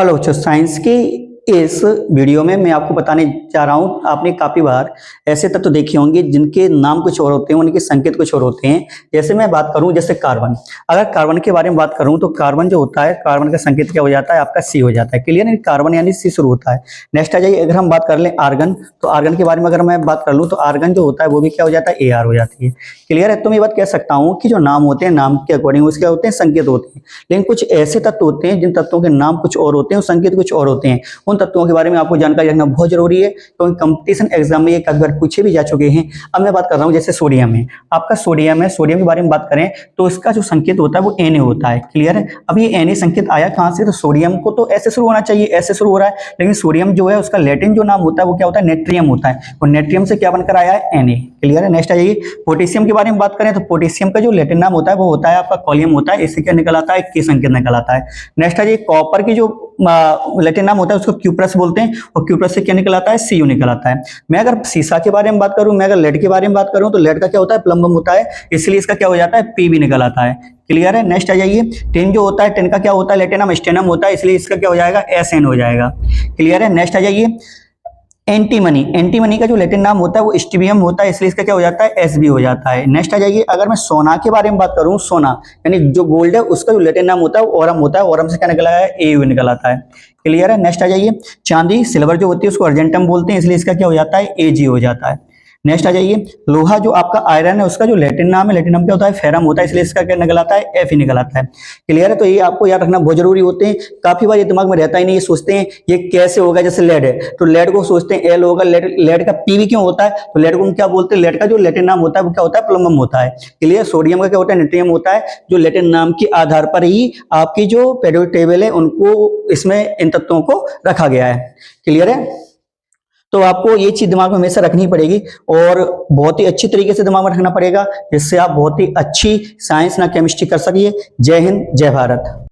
Hello बच्चों, science की इस वीडियो में मैं आपको बताने जा रहा हूँ। आपने काफी बार ऐसे तत्व देखे होंगे जिनके नाम कुछ और होते हैं, उनके संकेत कुछ और होते हैं। जैसे मैं बात करूं, जैसे कार्बन। अगर कार्बन के बारे में बात करूं तो कार्बन जो होता है, कार्बन का संकेत क्या हो जाता है? आपका सी हो जाता है। क्लियर है? कार्बन यानी सी शुरू होता है। नेक्स्ट आ जाइए, अगर हम बात कर लें आर्गन, तो आर्गन के बारे में अगर मैं बात कर लूँ तो आर्गन जो होता है वो भी क्या हो जाता है? ए आर हो जाती है। क्लियर है? तो मैं ये बात कह सकता हूँ कि जो नाम होते हैं, नाम के अकॉर्डिंग उसके होते हैं संकेत होते हैं। लेकिन कुछ ऐसे तत्व होते हैं जिन तत्वों के नाम कुछ और होते हैं और संकेत कुछ और होते हैं। उन तत्वों के बारे में आपको जानकारी रखना बहुत जरूरी है, क्योंकि कंपटीशन एग्जाम में ये कई बार पूछे भी जा चुके हैं। अब मैं बात कर रहा हूँ जैसे सोडियम है। आपका सोडियम है, सोडियम के बारे में बात करें तो इसका जो संकेत होता है वो Na होता है। क्लियर है? अब ये Na संकेत आया कहां से? तो सोडियम को तो ऐसे शुरू होना चाहिए, ऐसे शुरू हो रहा है, लेकिन सोडियम जो है उसका लैटिन जो नाम होता है वो क्या होता है? नेट्रियम होता है। और नेट्रियम से क्या बनकर आया है? Na। क्लियर है? नेक्स्ट आ जाइए, पोटेशियम के बारे में बात करें तो पोटेशियम का जो लैटिन नाम होता है वो होता है आपका कॉलियम होता है। इससे क्या निकल आता है? के संकेत निकल आता है। नेक्स्ट आ जाइए, कॉपर की जो लैटिन नाम होता है उसको क्यूप्रस बोलते हैं, और क्यूप्रस से क्या निकल आता है? Cu निकल आता है। मैं अगर सीसा के बारे में बात करूं, मैं अगर लेड के बारे में बात करूं तो लेड का क्या होता है? प्लम्बम होता है, इसलिए इसका क्या हो जाता है? Pb निकल आता है। क्लियर है? नेक्स्ट आ जाइए, टिन जो होता है, टिन का क्या होता है? लैटिन नाम स्टेनम होता है, इसलिए इसका क्या हो जाएगा? Sn हो जाएगा। क्लियर है? नेक्स्ट आ जाइए, एंटीमनी। एंटीमनी का जो लैटिन नाम होता है वो स्टीबियम होता है, इसलिए इसका क्या हो जाता है? Sb हो जाता है। नेक्स्ट आ जाइए, अगर मैं सोना के बारे में बात करूं, सोना यानी जो गोल्ड है उसका जो लैटिन नाम होता है वो ओरम होता है, ओरम से क्या निकला है? Au निकल आता है। क्लियर है? नेक्स्ट आ जाइए, चांदी सिल्वर जो होती है उसको अर्जेंटम बोलते हैं, इसलिए इसका क्या हो जाता है? Ag हो जाता है। नेक्स्ट आ जाइए, लोहा जो आपका आयरन है उसका जो लैटिन नाम है, लैटिन नाम क्या होता है? फेरम होता है, इसलिए इसका क्या निकल आता है? Fe निकल आता है। क्लियर है? तो ये आपको याद रखना बहुत जरूरी होते हैं। काफी बार ये दिमाग में रहता ही नहीं, ये सोचते हैं ये कैसे होगा। जैसे लेड है तो लेड को सोचते हैं L होगा, लेड का Pb क्यों होता है? तो लेड को हम क्या बोलते हैं? लेड का जो लैटिन नाम होता है वो क्या होता है? प्लम्बम होता है। क्लियर? सोडियम का क्या होता है? नेट्रियम होता है, जो लैटिन नाम के आधार पर ही आपकी जो पीरियोडिक टेबल है उनको इसमें इन तत्वों को रखा गया है। क्लियर है? तो आपको ये चीज दिमाग में हमेशा रखनी पड़ेगी और बहुत ही अच्छी तरीके से दिमाग में रखना पड़ेगा, जिससे आप बहुत ही अच्छी साइंस ना केमिस्ट्री कर सकिए। जय हिंद, जय भारत।